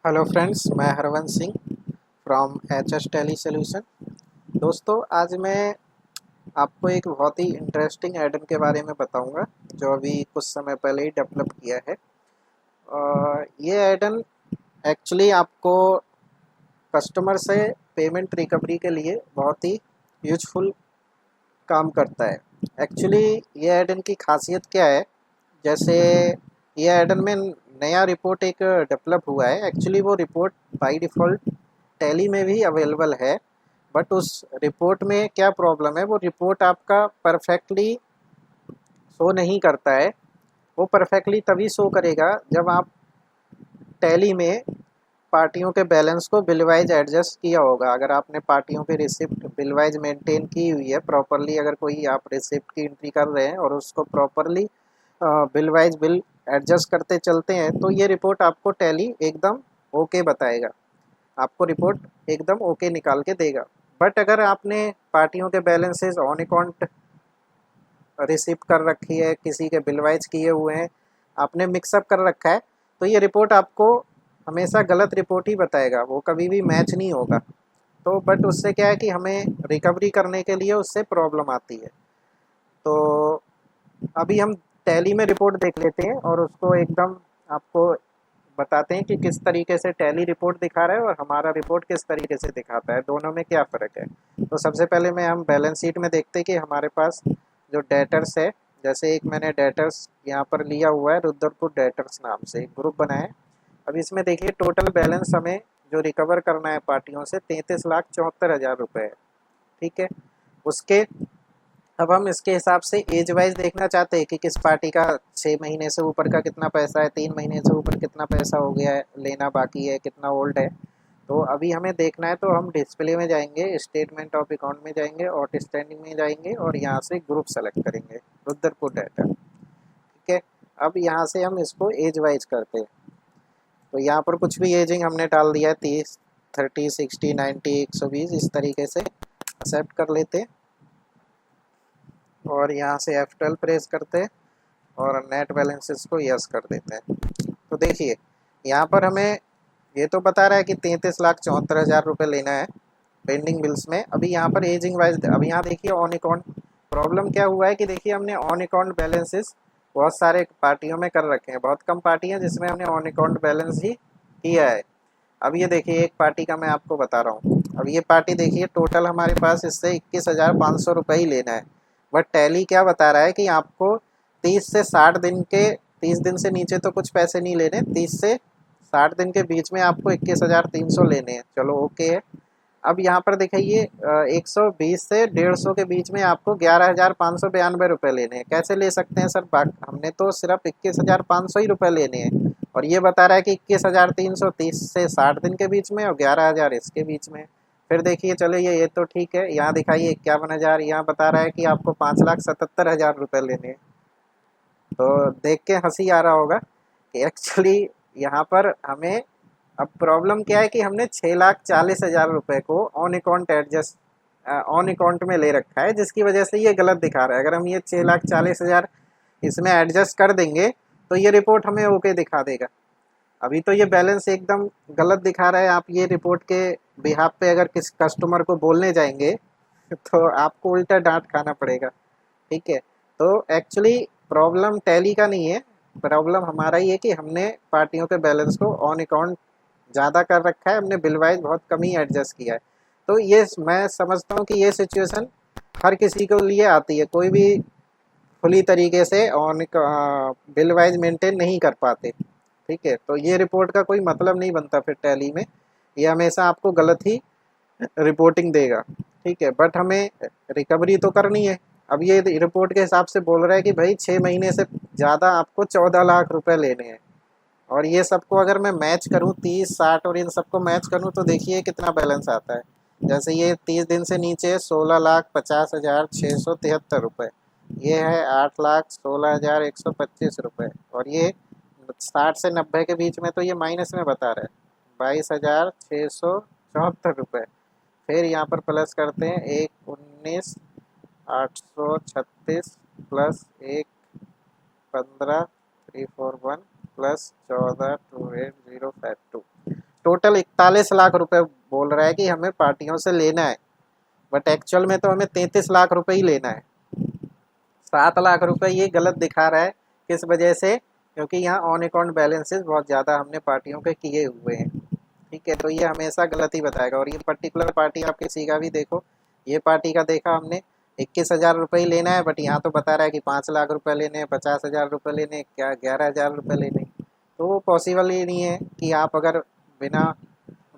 Hello friends, मैं Harvansh Singh from H S tele solution. दोस्तों, आज मैं आपको एक बहुत ही इंटरेस्टिंग ऐड के बारे में बताऊंगा जो अभी कुछ समय पहले ही डेवलप किया है। ये ऐड एक्चुअली आपको कस्टमर से पेमेंट रिकवरी के लिए बहुत ही यूजफुल काम करता है। एक्चुअली ये ऐड की खासियत क्या है, जैसे ये एडन में नया रिपोर्ट एक डेवलप हुआ है। एक्चुअली वो रिपोर्ट बाय डिफ़ॉल्ट टैली में भी अवेलेबल है, बट उस रिपोर्ट में क्या प्रॉब्लम है, वो रिपोर्ट आपका परफेक्टली शो नहीं करता है। वो परफेक्टली तभी शो करेगा जब आप टैली में पार्टियों के बैलेंस को बिल वाइज एडजस्ट किया होगा। अगर आपने पार्टियों की रिसिप्ट बिल वाइज मेंटेन की हुई है प्रॉपरली, अगर कोई आप रिसिप्ट की एंट्री कर रहे हैं और उसको properly bill wise bill adjust करते चलते हैं, तो ये रिपोर्ट आपको टैली एकदम ओके बताएगा, आपको रिपोर्ट एकदम ओके निकाल के देगा। बट अगर आपने पार्टियों के बैलेंसेस ऑन अकाउंट रिसिप्ट कर रखी है, किसी के बिल वाइज किए हुए हैं, आपने मिक्सअप कर रखा है, तो ये रिपोर्ट आपको हमेशा गलत रिपोर्ट ही बताएगा, वो कभी भी मैच नहीं होगा। तो बट उससे क्या है कि हमें रिकवरी करने के लिए उससे प्रॉब्लम आती है। तो अभी हम टैली में रिपोर्ट देख लेते हैं और उसको एकदम आपको बताते हैं कि किस तरीके से टैली रिपोर्ट दिखा रहा है और हमारा रिपोर्ट किस तरीके से दिखाता है, दोनों में क्या फ़र्क है। तो सबसे पहले में हम बैलेंस शीट में देखते हैं कि हमारे पास जो डेटर्स है, जैसे एक मैंने डेटर्स यहाँ पर लिया हुआ है, रुद्रपुर डेटर्स नाम से एक ग्रुप बना है। अब इसमें देखिए टोटल बैलेंस हमें जो रिकवर करना है पार्टियों से 33,74,000 रुपये है। ठीक है। उसके अब हम इसके हिसाब से एज वाइज देखना चाहते हैं कि किस पार्टी का 6 महीने से ऊपर का कितना पैसा है, 3 महीने से ऊपर कितना पैसा हो गया है, लेना बाकी है, कितना ओल्ड है। तो अभी हमें देखना है, तो हम डिस्प्ले में जाएंगे, स्टेटमेंट ऑफ अकाउंट में जाएंगे, और स्टैंडिंग में जाएंगे और यहाँ से ग्रुप सेलेक्ट करेंगे, रुद्रपुर डाटा। ठीक है। अब यहाँ से हम इसको एज वाइज करते हैं, तो यहाँ पर कुछ भी एजिंग हमने डाल दिया है, 30, 30, 60, 90, 120, इस तरीके से एक्सेप्ट कर लेते हैं और यहाँ से F12 प्रेस करते हैं और नेट बैलेंसेस को यस कर देते हैं। तो देखिए यहाँ पर हमें ये तो बता रहा है कि 33,74,000 रुपये लेना है पेंडिंग बिल्स में। अभी यहाँ पर एजिंग वाइज, अभी यहाँ देखिए ऑन अकाउंट प्रॉब्लम क्या हुआ है कि देखिए हमने ऑन अकाउंट बैलेंसेस बहुत सारे पार्टियों में कर रखे हैं, बहुत कम पार्टी हैं जिसमें हमने ऑन अकाउंट बैलेंस ही किया है। अब ये देखिए एक पार्टी का मैं आपको बता रहा हूँ। अब ये पार्टी देखिए टोटल हमारे पास इससे 21,500 रुपये ही लेना है, बट टैली क्या बता रहा है कि आपको 30 से 60 दिन के, 30 दिन से नीचे तो कुछ पैसे नहीं लेने, 30 से 60 दिन के बीच में आपको 21,300 लेने हैं। चलो ओके है। अब यहाँ पर दिखाइए 120 से 150 के बीच में आपको 11,592 रुपये लेने हैं। कैसे ले सकते हैं सर, हमने तो सिर्फ 21,500 ही रुपये लेने हैं और ये बता रहा है कि 21,300 30 से 60 दिन के बीच में और 11,000 इसके बीच में। फिर देखिए चलो ये तो ठीक है। यहाँ दिखाइए 51,000, यहाँ बता रहा है कि आपको 5,77,000 रुपये लेने हैं। तो देख के हंसी आ रहा होगा कि एक्चुअली यहाँ पर हमें अब प्रॉब्लम क्या है कि हमने 6,40,000 रुपये को ऑन अकाउंट में ले रखा है, जिसकी वजह से ये गलत दिखा रहा है। अगर हम ये 6,40,000 इसमें एडजस्ट कर देंगे तो ये रिपोर्ट हमें ओके दिखा देगा। अभी तो ये बैलेंस एकदम गलत दिखा रहा है। आप ये रिपोर्ट के बिहाफ पे अगर किस कस्टमर को बोलने जाएंगे तो आपको उल्टा डांट खाना पड़ेगा। ठीक है। तो एक्चुअली प्रॉब्लम टैली का नहीं है, प्रॉब्लम हमारा ही है कि हमने पार्टियों के बैलेंस को ऑन अकाउंट ज़्यादा कर रखा है, हमने बिल वाइज बहुत कम ही एडजस्ट किया है। तो ये मैं समझता हूँ कि ये सिचुएशन हर किसी के लिए आती है, कोई भी खुली तरीके से ऑन बिल वाइज मेंटेन नहीं कर पाते। ठीक है। तो ये रिपोर्ट का कोई मतलब नहीं बनता फिर टैली में, ये हमेशा आपको गलत ही रिपोर्टिंग देगा। ठीक है। बट हमें रिकवरी तो करनी है। अब ये रिपोर्ट के हिसाब से बोल रहा है कि भाई 6 महीने से ज़्यादा आपको 14 लाख रुपए लेने हैं, और ये सबको अगर मैं मैच करूँ 30, 60 और इन सबको मैच करूँ तो देखिए कितना बैलेंस आता है। जैसे ये 30 दिन से नीचे 16,50,673 रुपये, ये है 8,16,125 रुपये, और ये 60 से 90 के बीच में तो ये माइनस में बता रहे हैं 22,674 रुपये। फिर यहाँ पर प्लस करते हैं, 1,19,836 प्लस 1,15,341 प्लस 14,28,052। टोटल 41 लाख रुपए बोल रहा है कि हमें पार्टियों से लेना है, बट एक्चुअल में तो हमें 33 लाख रुपए ही लेना है। 7 लाख रुपए ये गलत दिखा रहा है। किस वजह से? क्योंकि यहाँ ऑन अकाउंट बैलेंसेस बहुत ज़्यादा हमने पार्टियों के किए हुए हैं। ठीक है, तो ये हमेशा गलत ही बताएगा। और ये पर्टिकुलर पार्टी आप किसी का भी देखो, ये पार्टी का देखा हमने 21,000 रुपये ही लेना है, बट यहाँ तो बता रहा है कि 5 लाख रुपए लेने हैं, 50,000 रुपये लेने हैं, क्या 11,000 रुपये लेने हैं। तो वो पॉसिबल ही नहीं है कि आप अगर बिना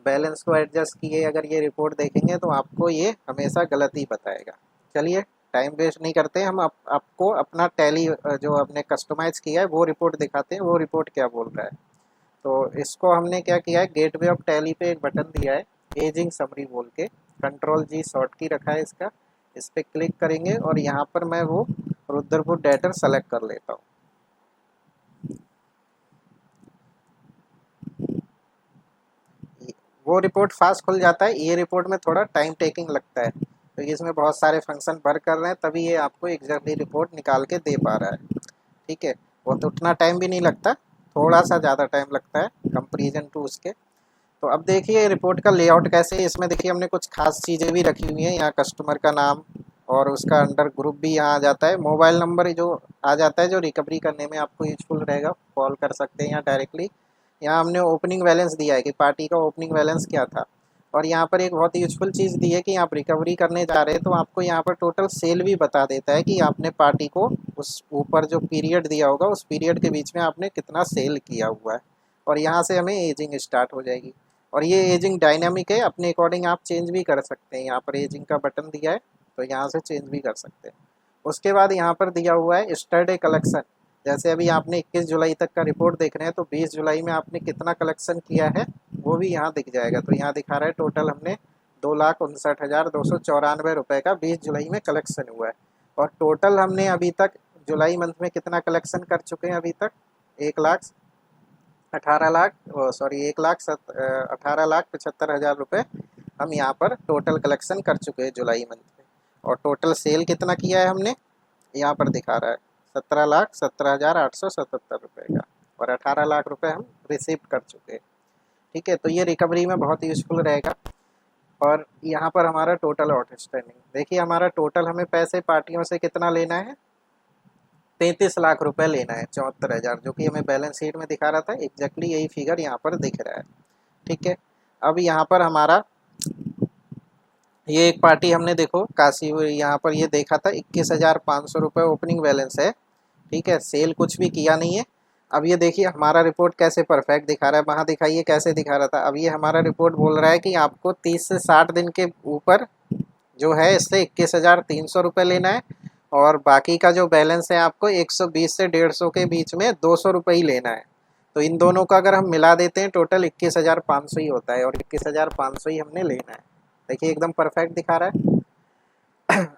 बैलेंस को एडजस्ट किए अगर ये रिपोर्ट देखेंगे तो आपको ये हमेशा गलत ही बताएगा। चलिए टाइम वेस्ट नहीं करते, हम आपको अपना टैली जो हमने कस्टमाइज़ किया है वो रिपोर्ट दिखाते हैं, वो रिपोर्ट क्या बोल रहा है। तो इसको हमने क्या किया है, गेटवे ऑफ टैली पे एक बटन दिया है एजिंग समरी बोल के, कंट्रोल जी शॉर्ट की रखा है इसका। इस पर क्लिक करेंगे और यहाँ पर मैं वो रुद्रपुर डेटर सेलेक्ट कर लेता हूँ। वो रिपोर्ट फास्ट खुल जाता है, ये रिपोर्ट में थोड़ा टाइम टेकिंग लगता है, तो इसमें बहुत सारे फंक्शन भर कर रहे हैं, तभी ये आपको एग्जैक्टली रिपोर्ट निकाल के दे पा रहा है। ठीक है, वो तो उतना टाइम भी नहीं लगता, थोड़ा सा ज़्यादा टाइम लगता है कंपेरिजन टू उसके। तो अब देखिए रिपोर्ट का लेआउट कैसे है। इसमें देखिए हमने कुछ खास चीज़ें भी रखी हुई हैं, यहाँ कस्टमर का नाम और उसका अंडर ग्रुप भी यहाँ आ जाता है, मोबाइल नंबर जो आ जाता है जो रिकवरी करने में आपको यूजफुल रहेगा, कॉल कर सकते हैं यहाँ डायरेक्टली। यहाँ हमने ओपनिंग बैलेंस दिया है कि पार्टी का ओपनिंग बैलेंस क्या था। और यहाँ पर एक बहुत यूजफुल चीज़ दी है कि आप रिकवरी करने जा रहे हैं तो आपको यहाँ पर टोटल सेल भी बता देता है कि आपने पार्टी को उस ऊपर जो पीरियड दिया होगा उस पीरियड के बीच में आपने कितना सेल किया हुआ है। और यहाँ से हमें एजिंग स्टार्ट हो जाएगी। और ये एजिंग डायनामिक है, अपने अकॉर्डिंग आप चेंज भी कर सकते हैं। यहाँ पर एजिंग का बटन दिया है तो यहाँ से चेंज भी कर सकते हैं। उसके बाद यहाँ पर दिया हुआ है स्टरडे कलेक्शन। जैसे अभी आपने 21 जुलाई तक का रिपोर्ट देख रहे हैं तो 20 जुलाई में आपने कितना कलेक्शन किया है वो भी यहाँ दिख जाएगा। तो यहाँ दिखा रहा है टोटल हमने 2,59,294 रुपये का 20 जुलाई में कलेक्शन हुआ है। और टोटल हमने अभी तक जुलाई मंथ में कितना कलेक्शन कर चुके हैं अभी तक, 1,18,75,000 रुपये हम यहाँ पर टोटल कलेक्शन कर चुके हैं जुलाई मंथ में। और टोटल सेल कितना किया है हमने, यहाँ पर दिखा रहा है 17,17,877 रुपये का, और 18 लाख रुपए हम रिसीव कर चुके हैं। ठीक है, तो ये रिकवरी में बहुत यूज़फुल रहेगा। और यहाँ पर हमारा टोटल आउटस्टैंडिंग देखिए, हमारा टोटल हमें पैसे पार्टियों से कितना लेना है, 33 लाख रुपए लेना है, 74,000, जो कि हमें बैलेंस शीट में दिखा रहा था। एग्जैक्टली यही फिगर यहाँ पर दिख रहा है। ठीक है, अब यहाँ पर हमारा ये एक पार्टी हमने देखो काशी, यहाँ पर ये देखा था 21,500 रुपये ओपनिंग बैलेंस है। ठीक है, सेल कुछ भी किया नहीं है। अब ये देखिए हमारा रिपोर्ट कैसे परफेक्ट दिखा रहा है, वहाँ दिखाइए कैसे दिखा रहा था। अब ये हमारा रिपोर्ट बोल रहा है कि आपको 30 से 60 दिन के ऊपर जो है इससे 21,300 रुपये लेना है, और बाकी का जो बैलेंस है आपको 120 से 150 के बीच में 200 रुपये ही लेना है। तो इन दोनों का अगर हम मिला देते हैं टोटल 21,500 ही होता है, और 21,500 ही हमने लेना है। देखिए एकदम परफेक्ट दिखा रहा है।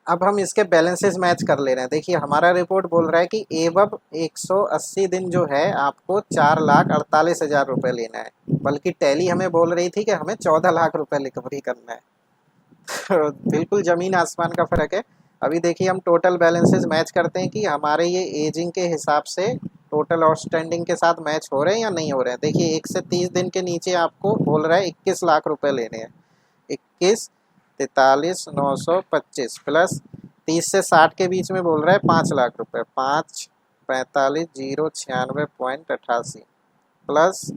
अब हम इसके बैलेंसेस मैच कर ले रहे हैं। देखिए हमारा रिपोर्ट बोल रहा है कि एवब 180 दिन जो है आपको 4,48,000 रुपये लेना है, बल्कि टैली हमें बोल रही थी कि हमें 14 लाख रुपये रिकवरी करना है। तो बिल्कुल ज़मीन आसमान का फ़र्क है। अभी देखिए हम टोटल बैलेंसेस मैच करते हैं कि हमारे ये एजिंग के हिसाब से टोटल आउटस्टैंडिंग के साथ मैच हो रहे हैं या नहीं हो रहे हैं। देखिए 1 से 30 दिन के नीचे आपको बोल रहा है 21 लाख रुपये लेने हैं, 21 43,925 प्लस 30 से 60 के बीच में बोल रहा है 5 लाख रुपए, 5,45,096.88 plus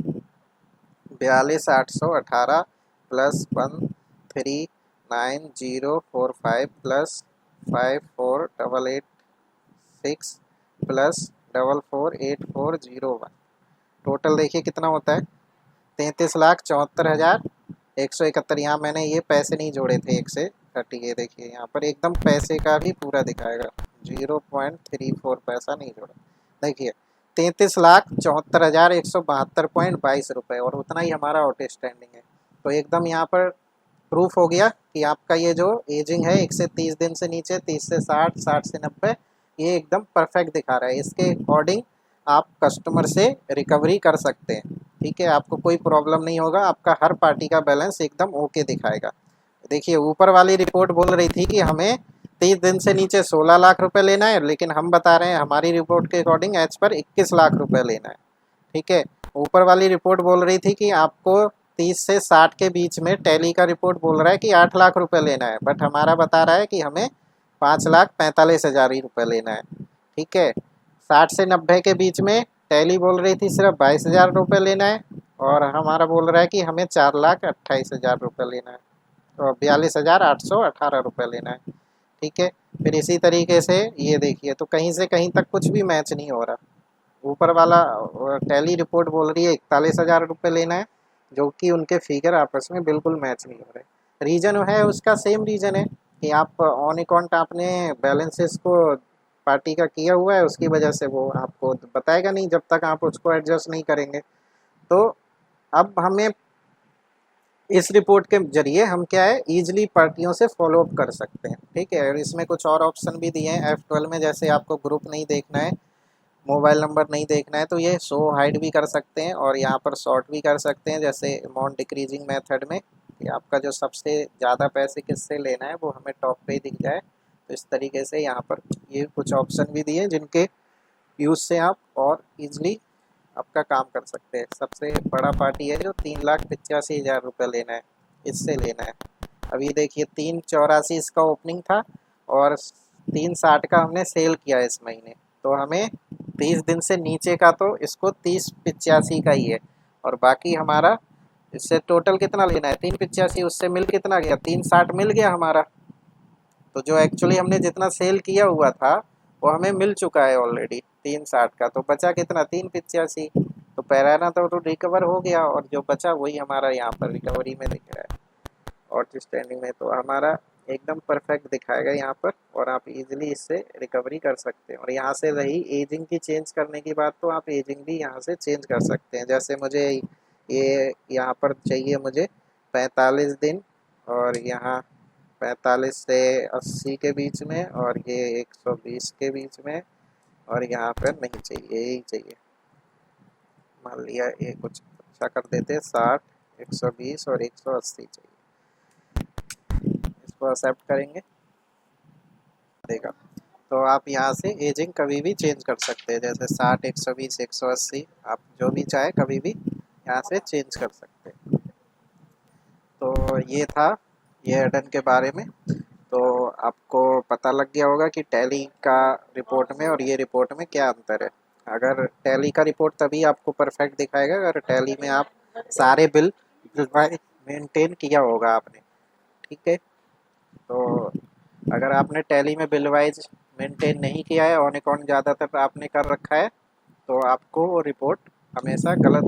42,818 plus 1,39,045 plus 54,886 plus 44,84,01। Total देखिए कितना होता है, 33,74,171। यहाँ मैंने ये पैसे नहीं जोड़े थे 1 से 30, ये देखिए यहाँ पर एकदम पैसे का भी पूरा दिखाएगा, 0.34 पैसा नहीं जोड़ा। देखिए 33,74,172.22 रुपये, और उतना ही हमारा आउटस्टैंडिंग है। तो एकदम यहाँ पर प्रूफ हो गया कि आपका ये जो एजिंग है 1 से 30 दिन से नीचे, 30 से 60, 60 से 90, ये एकदम परफेक्ट दिखा रहा है। इसके अकॉर्डिंग आप कस्टमर से रिकवरी कर सकते हैं। ठीक है, आपको कोई प्रॉब्लम नहीं होगा, आपका हर पार्टी का बैलेंस एकदम ओके दिखाएगा। देखिए ऊपर वाली रिपोर्ट बोल रही थी कि हमें 30 दिन से नीचे 16 लाख रुपए लेना है, लेकिन हम बता रहे हैं हमारी रिपोर्ट के अकॉर्डिंग एज पर 21 लाख रुपए लेना है। ठीक है, ऊपर वाली रिपोर्ट बोल रही थी कि आपको 30 से 60 के बीच में टैली का रिपोर्ट बोल रहा है कि 8 लाख रुपए लेना है, बट हमारा बता रहा है कि हमें 5,45,000 ही रुपये लेना है। ठीक है, 60 से 90 के बीच में टैली बोल रही थी सिर्फ 22,000 रुपये लेना है, और हमारा बोल रहा है कि हमें 4,28,000 रुपये लेना है, तो 42,818 रुपये लेना है। ठीक है, फिर इसी तरीके से ये देखिए, तो कहीं से कहीं तक कुछ भी मैच नहीं हो रहा। ऊपर वाला टैली रिपोर्ट बोल रही है 41,000 रुपये लेना है, जो कि उनके फिगर आपस में बिल्कुल मैच नहीं हो रहे। रीज़न है उसका, सेम रीज़न है कि आप ऑन अकाउंट आपने बैलेंसेस को पार्टी का किया हुआ है, उसकी वजह से वो आपको बताएगा नहीं जब तक आप उसको एडजस्ट नहीं करेंगे। तो अब हमें इस रिपोर्ट के जरिए हम क्या है, ईजिली पार्टियों से फॉलो अप कर सकते हैं। ठीक है, और इसमें कुछ और ऑप्शन भी दिए हैं F12 में, जैसे आपको ग्रुप नहीं देखना है, मोबाइल नंबर नहीं देखना है, तो ये शो हाइड भी कर सकते हैं, और यहाँ पर शॉर्ट भी कर सकते हैं, जैसे अमाउंट डिक्रीजिंग मेथड में कि आपका जो सबसे ज़्यादा पैसे किससे लेना है वो हमें टॉप पे ही दिख जाए। तो इस तरीके से यहाँ पर ये कुछ ऑप्शन भी दिए हैं जिनके यूज़ से आप और ईजिली आपका काम कर सकते हैं। सबसे बड़ा पार्टी है जो 3,85,000 रुपये लेना है, इससे लेना है। अभी देखिए 3,84 इसका ओपनिंग था और 3,60 का हमने सेल किया इस महीने, तो हमें 30 दिन से नीचे का तो इसको 30,85 का ही है, और बाकी हमारा इससे टोटल कितना लेना है 3,85, उससे मिल कितना गया 3,60 मिल गया हमारा। तो जो एक्चुअली हमने जितना सेल किया हुआ था वो हमें मिल चुका है ऑलरेडी 3,60 का, तो बचा कितना 3,85। तो पैराना तो रिकवर हो गया, और जो बचा वही हमारा यहाँ पर रिकवरी में दिख रहा है और स्टैंडिंग में, तो हमारा एकदम परफेक्ट दिखाएगा यहाँ पर, और आप इजीली इससे रिकवरी कर सकते हैं। और यहाँ से रही एजिंग की चेंज करने की बात, तो आप एजिंग भी यहाँ से चेंज कर सकते हैं। जैसे मुझे ये यहाँ पर चाहिए मुझे 45 दिन, और यहाँ 45 से 80 के बीच में, और ये 120 के बीच में, और यहाँ पर नहीं चाहिए, यही चाहिए। मान लिया ये कुछ अच्छा कर देते 60, 120 और 180 चाहिए, इसको एक्सेप्ट करेंगे देगा। तो आप यहाँ से एजिंग कभी भी चेंज कर सकते हैं, जैसे 60, 120, 180, आप जो भी चाहे कभी भी यहाँ से चेंज कर सकते हैं। तो ये था ये एडन के बारे में। तो आपको पता लग गया होगा कि टैली का रिपोर्ट में और ये रिपोर्ट में क्या अंतर है। अगर टैली का रिपोर्ट तभी आपको परफेक्ट दिखाएगा अगर टैली में आप सारे बिल मेंटेन किया होगा आपने। ठीक है, तो अगर आपने टैली में बिल वाइज मेंटेन नहीं किया है, ऑन अकाउंट ज़्यादातर आपने कर रखा है, तो आपको वो रिपोर्ट हमेशा गलत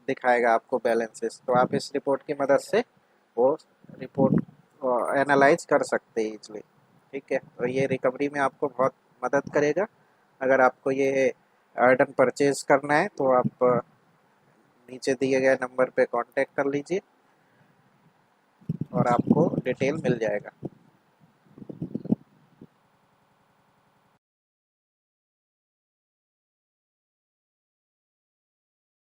दिखाएगा आपको बैलेंसेस। तो आप इस रिपोर्ट की मदद से वो रिपोर्ट एनालाइज कर सकते हैं इजली। ठीक है, और ये रिकवरी में आपको बहुत मदद करेगा। अगर आपको ये अर्डन परचेज करना है तो आप नीचे दिए गए नंबर पे कांटेक्ट कर लीजिए और आपको डिटेल मिल जाएगा।